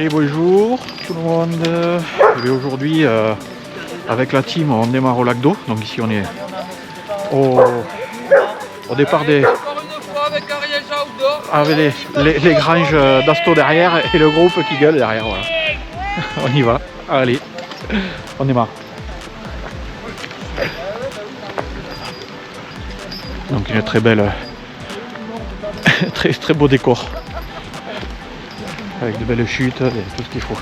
Et bonjour tout le monde. Et aujourd'hui avec la team on démarre au lac d'eau. Donc ici on est au départ des avec les granges d'Asto derrière et le groupe qui gueule derrière. Voilà. On y va. Allez, on démarre. Donc une très belle, très beau décor. Avec de belles chutes et tout ce qu'il faut.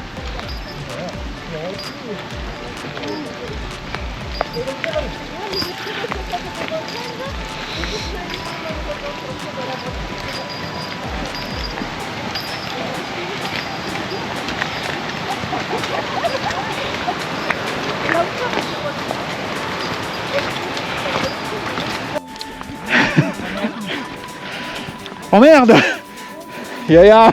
Oh merde! Yaya!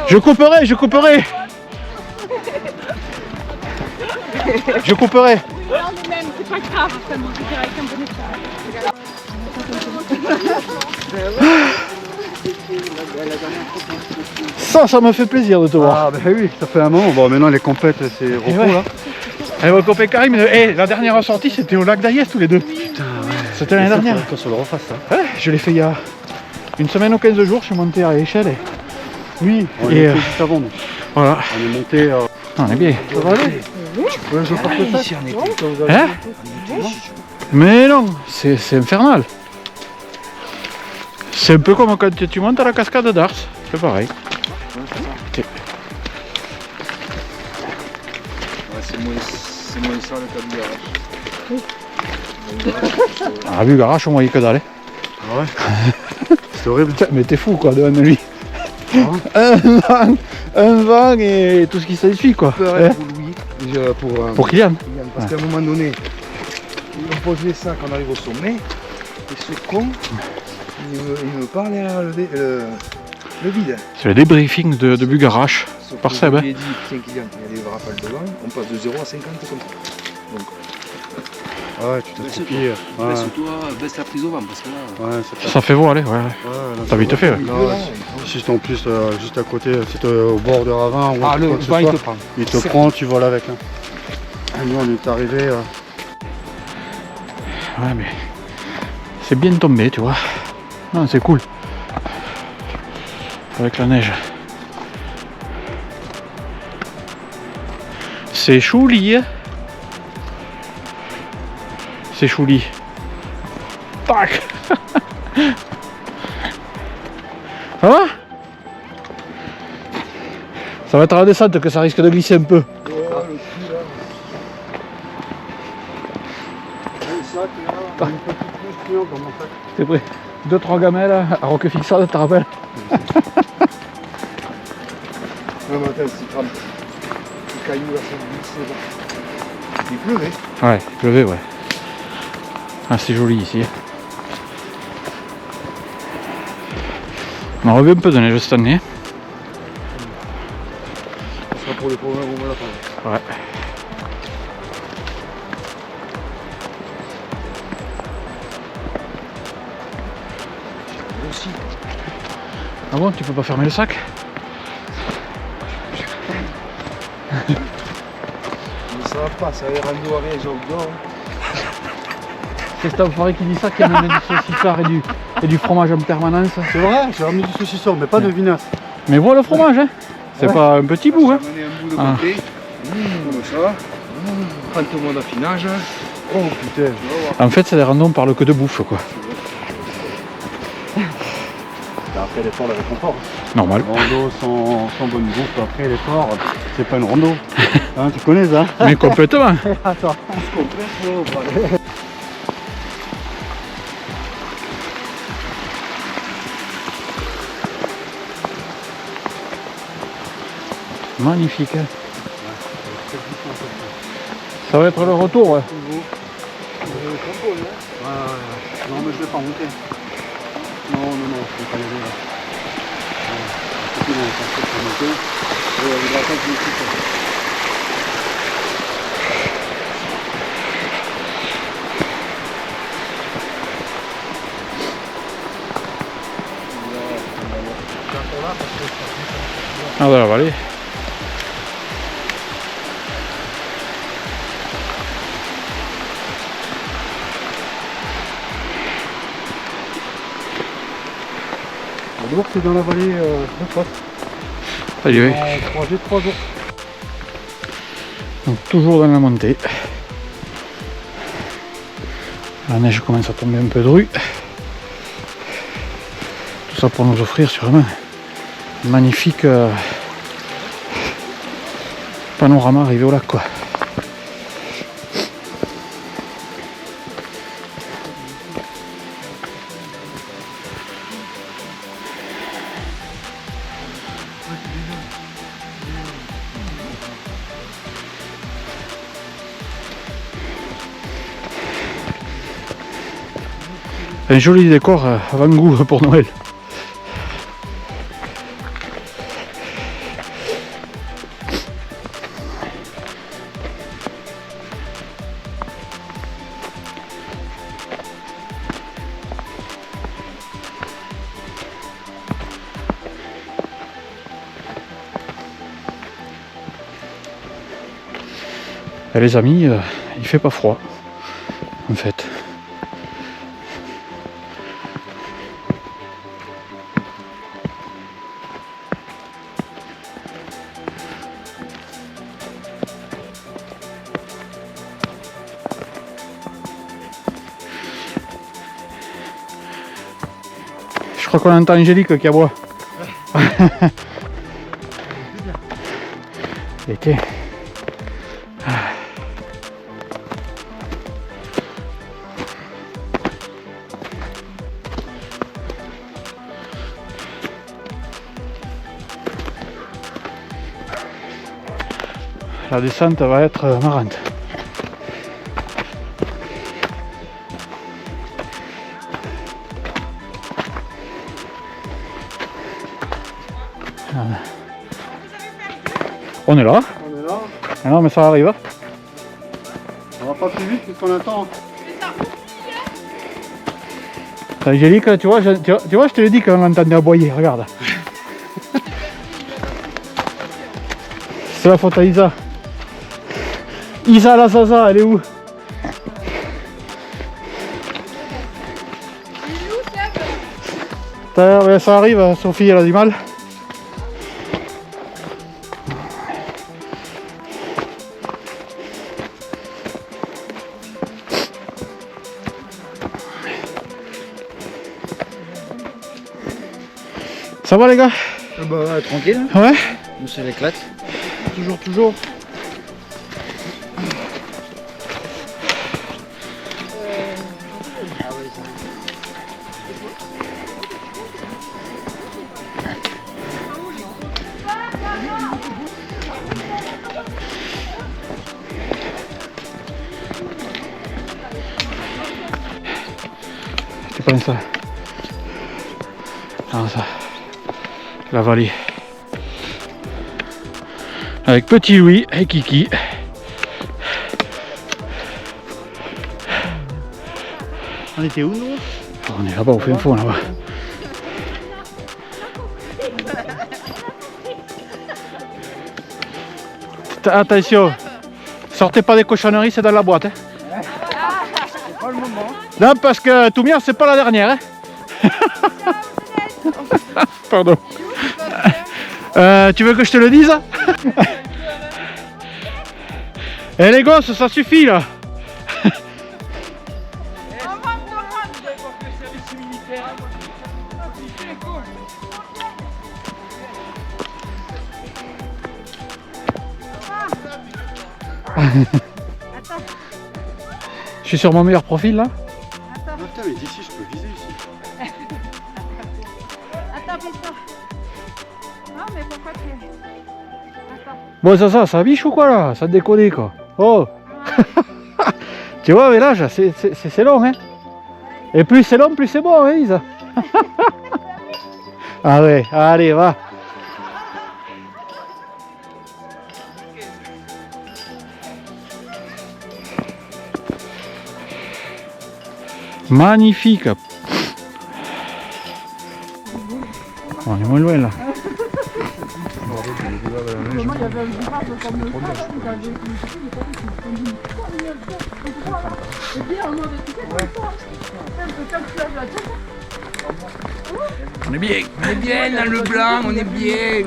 Je couperai! Je couperai! Non mais même, c'est pas grave, ça monte direct un bonnet. Ça me fait plaisir de te voir. Ah bah oui, ça fait un moment. Bon maintenant les compètes c'est repos ouais. là. Et mon copain Karim, la dernière sortie c'était au lac d'Ayès tous les deux. Putain ouais. C'était l'année dernière. Qu'on se le refasse ça. Ouais, je l'ai fait il y a une semaine ou 15 jours, je suis monté à l'échelle et... Oui, on Et est fait juste avant nous. Voilà. On est monté. On est bien. Ça va aller? Ouais, je porte ça. Ici on était. Hein? Mais non, c'est infernal. C'est un peu comme quand tu montes à la cascade d'Ars, c'est pareil. Ouais, c'est moins ça le cas du garage. Ah, vu garage, on voyait que dalle. Ah ouais. C'est horrible. Mais t'es fou quoi devant lui. Ah. Un vent et tout ce qui s'ensuit quoi. Pour Louis. Pour Kylian. Parce qu'à un moment donné, on posait ça quand on arrive au sommet. Et ce con, il me parlait le vide. C'est le débriefing de Bugarache par Seb. Je lui ai dit, tiens Kylian, il y a des rafales devant, on passe de 0 à 50 comme ça. Donc, ouais, tu te soupies. Baisse-toi, baisse la prise au vent parce que là. Ouais, c'est Ça fait voir, allez, ouais. T'as vite fait, ouais. Si c'est en plus juste à côté, c'est au bord de ravin ou Ah, le quoi que ce vent il soit, te prend. il te prend, tu voles avec. Hein. Et nous on est arrivé. Ouais, mais c'est bien tombé, tu vois. Non, c'est cool. Avec la neige. C'est chouli, hein. C'est chouli. Tac. Ça va? Ça va être à la descente que ça risque de glisser un peu. T'es prêt? 2-3 gamelles à Roquefixade, t'as rappelles? Non mais attends, c'est trempe. Le caillou là, ça glisse. Il pleuvait. Ouais, il pleuvait, ouais. Ah, c'est joli ici. On a revu un peu de neige cette année. Ce sera pour les premiers moments là. Ouais. Aussi. Ah bon, tu peux pas fermer le sac? Mais ça va pas, ça va être rendu à rien, j'ai outdoor. C'est cet enfoiré qui dit ça, qui amène du saucissard et du fromage en permanence. C'est vrai, j'ai ramené du saucisson, mais pas de vinasse. Mais voilà le fromage, hein. C'est pas un petit bout, hein. J'ai ramené un bout de Ah. côté. Comme ça. 30 mois d'affinage. Oh putain. En fait, ça les randons parle que de bouffe, quoi. Après l'effort, le réconfort. Normal. Rando sans bonne bouffe, après l'effort, c'est pas une rando. Hein, tu connais ça? Mais complètement. Attends, on se complète. Magnifique, hein. Ça va être le retour, ouais. Non mais je vais pas monter. Non, je vais pas y aller là. Non, pas monter. Il va attendre que je me Ah, de la vallée. D'abord c'est dans la vallée de Fosse. Ça y est. En 3 jours. Donc toujours dans la montée. La neige commence à tomber un peu de rue. Tout ça pour nous offrir sûrement un magnifique panorama arrivé au lac quoi. Un joli décor avant-goût pour Noël. Et les amis, il fait pas froid en fait. Je crois qu'on entend Angélique qui aboie. L'été. La descente va être marrante. Voilà. On est là. On est là, Ah non mais ça arrive. on va pas plus vite puisqu'on attend. Angélique, tu vois, je te l'ai dit qu'on l'entendait aboyer, regarde. C'est la faute à Isa. Isa la Zaza, elle est où? Ouais, ça arrive, Sophie elle a du mal. Ça va les gars? Bah ouais, tranquille, hein. Ouais. Nous ça l'éclate. Toujours. C'est pas ça. Non, ça. La vallée. Avec Petit Louis et Kiki. On était où nous? On est là-bas au fin fond là-bas. Attention, sortez pas des cochonneries, c'est dans la boîte. Hein. C'est pas le moment. Non, parce que tout bien, c'est pas la dernière. Hein. Pardon. Tu veux que je te le dise? Eh les gosses, ça suffit là. Je suis sur mon meilleur profil là. Putain, mais d'ici je peux viser ici. Attends, fais ça. Non, mais pourquoi tu... Attends. Bon ça biche ou quoi là? Ça te déconne quoi. Oh. Tu vois mais là c'est long hein. Et plus c'est long plus c'est bon hein Isa. Ah ouais, allez va. Magnifique. On est moins loin là. il y avait un virage comme ça, là, vous avez une et puis en mode, tu sais, comme ça, quand tu lèves la tête, On est bien dans le blanc, on est bien.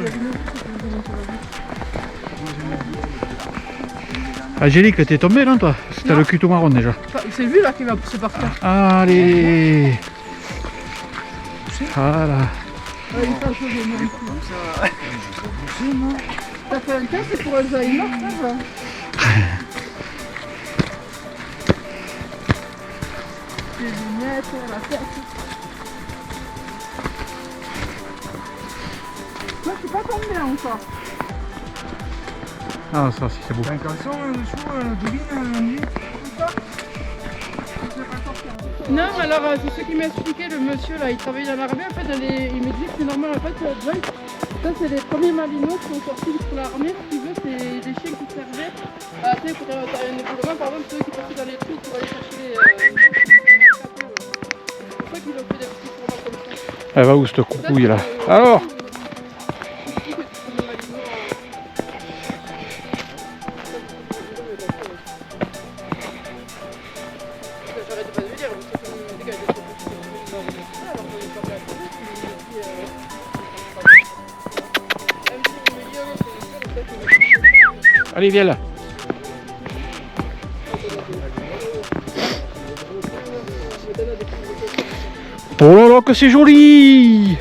Angélique, t'es tombée non toi? Parce que t'as le cul tout marron déjà. c'est lui là qui va pousser par terre. Allez. Voilà. Il t'a sauvé même. T'as fait un test pour Alzheimer, ça va. Les lunettes, la tête. Moi, je suis pas tombée encore. Ah ça aussi c'est beau. T'as un caleçon dessous, Kevin, Non, alors c'est ce qui m'a expliqué le monsieur là, il travaille dans l'armée, en fait il me dit que c'est normal, en fait ça c'est les premiers malinos qui sont sortis pour l'armée, si tu veux c'est des chiens qui servaient, tu sais pour un évoluement par exemple ceux qui passaient dans les trous pour aller chercher les c'est pour ça qu'ils ont fait des petits tournois comme ça. Elle va où cette coucouille là? Alors J'arrête pas de lui dire, parce que les gars, ils étaient plus alors qu'on est pas bien. allez viens là. Oh là là que c'est joli.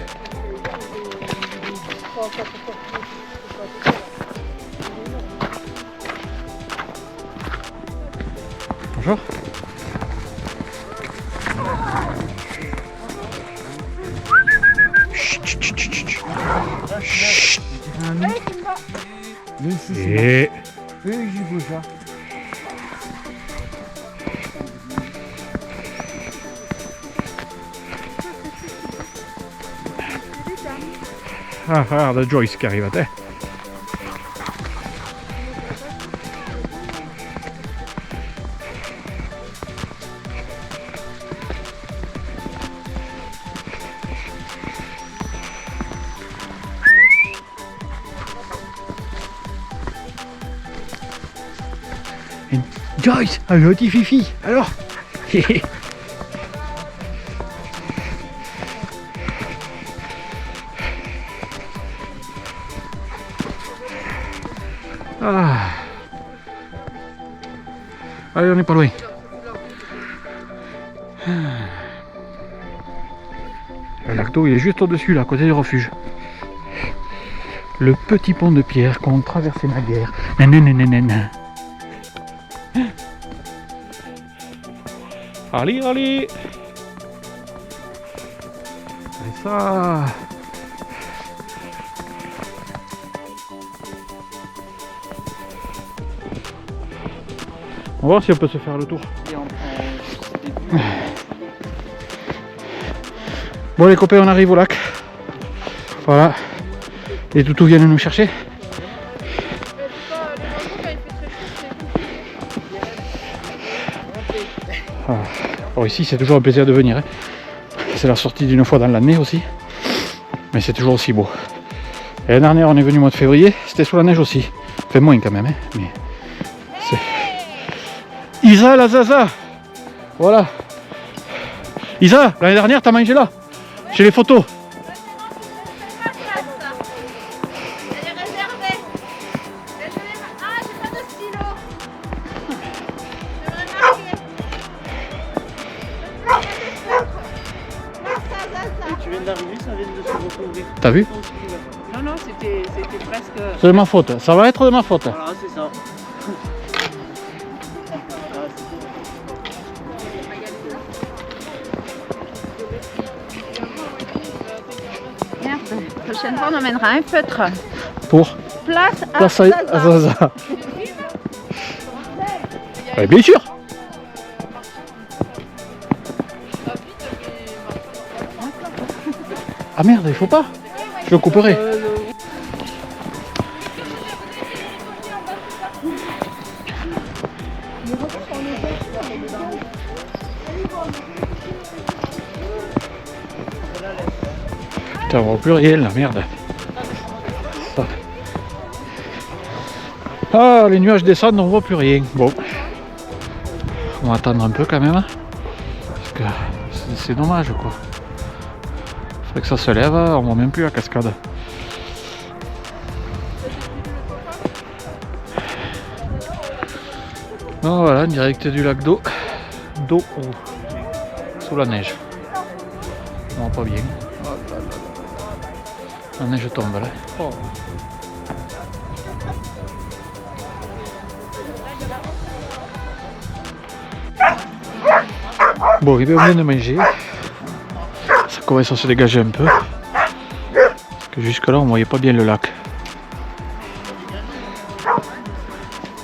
Bonjour. Et ah, regarde Joyce qui arrive à terre. Joyce, un petit fifi, alors ah. Allez, on n'est pas loin. Le lac d'eau il est juste au-dessus là, à côté du refuge. Le petit pont de pierre qu'on traversait naguère. Nananana. Allez, allez. C'est ça. On va voir si on peut se faire le tour. Bon les copains, on arrive au lac. Voilà. Les toutous viennent nous chercher. Ah. Alors ici c'est toujours un plaisir de venir. Hein. C'est la sortie d'une fois dans l'année aussi. Mais c'est toujours aussi beau. Et l'année dernière on est venu au mois de février. C'était sous la neige aussi. Fait moins quand même. Hein. Mais c'est... Isa la Zaza. Voilà. Isa, l'année dernière t'as mangé là. J'ai les photos. Tu viens d'arriver, ça vient de se retrouver. T'as vu? Non, non, c'était presque... C'est de ma faute. Ça va être de ma faute. Voilà, c'est ça. Merde, la prochaine fois on emmènera un feutre. Pour Place à Place Zaza. à Zaza. Ouais, bien sûr. Ah merde, il faut pas. Je le couperai. Putain, on voit plus rien là, merde. Ça. Ah, les nuages descendent, on voit plus rien. Bon, on va attendre un peu quand même, parce que c'est dommage quoi. Faudrait que ça se lève, on voit même plus la cascade. Donc voilà, direct du lac d'eau. D'eau sous la neige. On voit pas bien. Oh là là là. La neige tombe là. Oh. Bon, il vient de manger. Ça commence à se dégager un peu. Parce que jusque là on voyait pas bien le lac.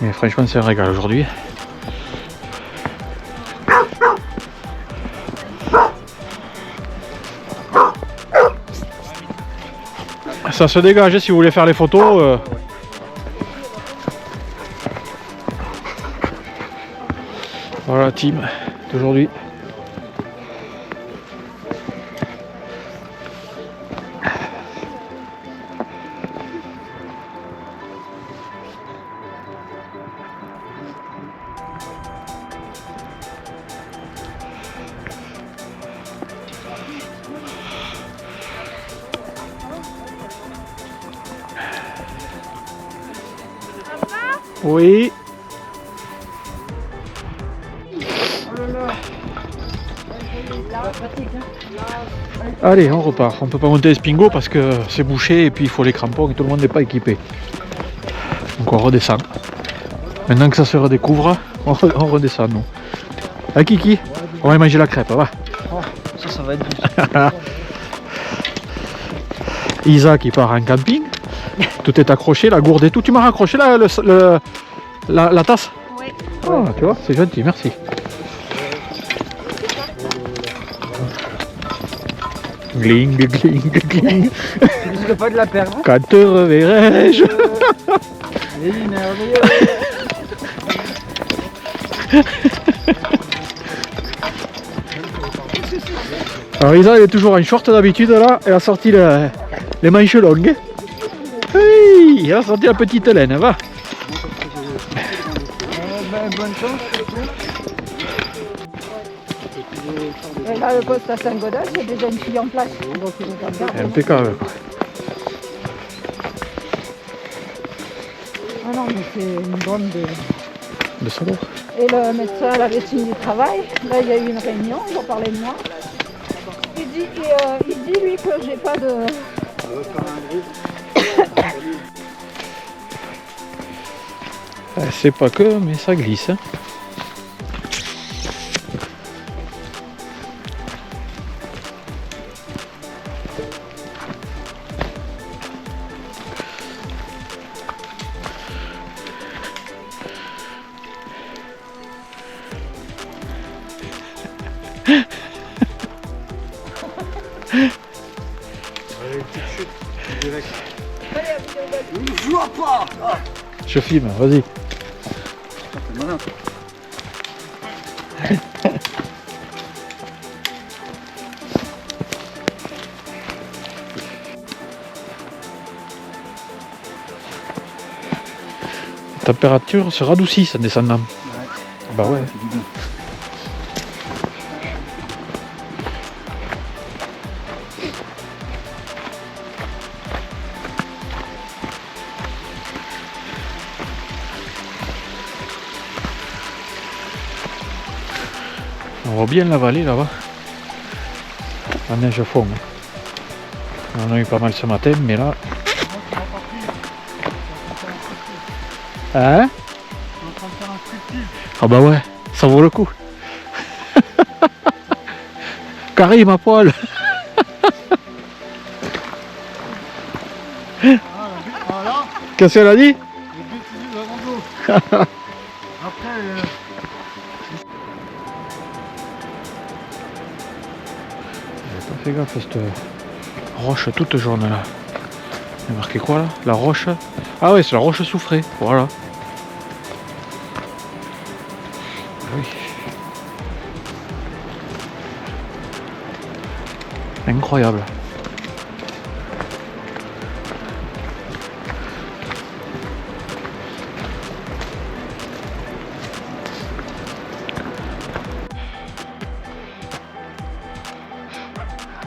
Mais franchement c'est un régal aujourd'hui. Ça se dégage si vous voulez faire les photos. Voilà la team d'aujourd'hui. Oui. Allez, on repart. On peut pas monter les Spingo parce que c'est bouché et puis il faut les crampons et tout le monde n'est pas équipé. Donc on redescend. Maintenant que ça se redécouvre, on redescend nous. Ah Kiki, on va manger la crêpe, va. Oh, ça va être bon. Isa qui part en camping. Tout est accroché, la gourde et tout. Tu m'as raccroché là, la tasse? Oui. Ah, tu vois, c'est gentil, merci. Gling, gling, gling. Tu risques pas de la perdre. Quand te reverrai-je? Il est merveilleux. Alors Isa elle est toujours en short d'habitude là, elle a sorti les manches longues. Hey, elle a sorti la petite laine, va. Bonne chance. Et là, le poste à Saint-Gaudens, il y a déjà une fille en place. Donc, ils vont faire ça. Impeccable quoi. Ah non, mais c'est une bande de... De salaud. Et le médecin à la médecine du travail, là, il y a eu une réunion, ils ont parlé de moi. Il dit lui, que j'ai pas de... C'est pas que, mais ça glisse. Hein. Je filme, vas-y. La température se radoucit en descendant. Ouais. Bah ouais. On voit bien la vallée là-bas. La neige fond. On en a eu pas mal ce matin, mais là... Hein? Ah bah ouais, ça vaut le coup. Karim à poil. Voilà, Qu'est-ce qu'elle a dit? le but de la rando. Après, J'ai pas fait gaffe à cette roche toute jaune là. Il y a marqué quoi là? La roche? Ah ouais, c'est la roche soufrée, voilà. Oui. Incroyable.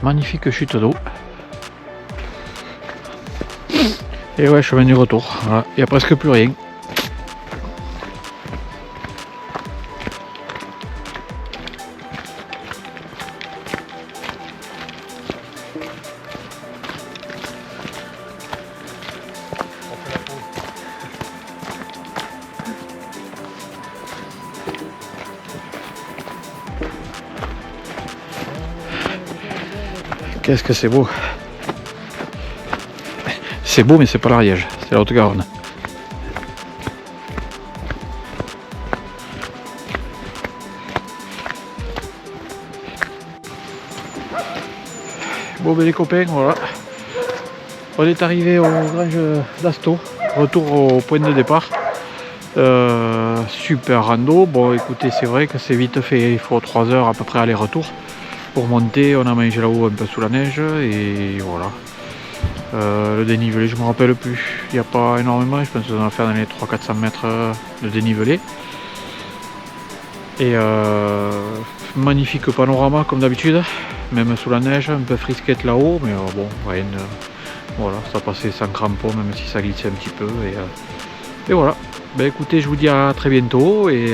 magnifique chute d'eau. Et ouais, chemin du retour. Voilà, il n'y a presque plus rien. Qu'est-ce que c'est beau! C'est beau, mais c'est pas l'Ariège, c'est la Haute-Garonne. Bon ben les copains, voilà. On est arrivé au Grange d'Asto, retour au point de départ. Super rando. Bon écoutez, c'est vrai que c'est vite fait, il faut 3 heures à peu près aller-retour. Pour monter, on a mangé là-haut un peu sous la neige et voilà. Le dénivelé, je me rappelle plus, il n'y a pas énormément, je pense qu'on va faire dans les 300-400 mètres de dénivelé. Et magnifique panorama comme d'habitude, même sous la neige, un peu frisquette là-haut, mais bon, rien de, voilà, ça passait sans crampon, même si ça glissait un petit peu. Et voilà, ben, écoutez, je vous dis à très bientôt et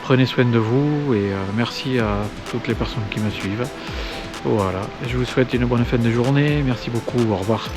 prenez soin de vous et merci à toutes les personnes qui me suivent. Voilà, je vous souhaite une bonne fin de journée, merci beaucoup, au revoir.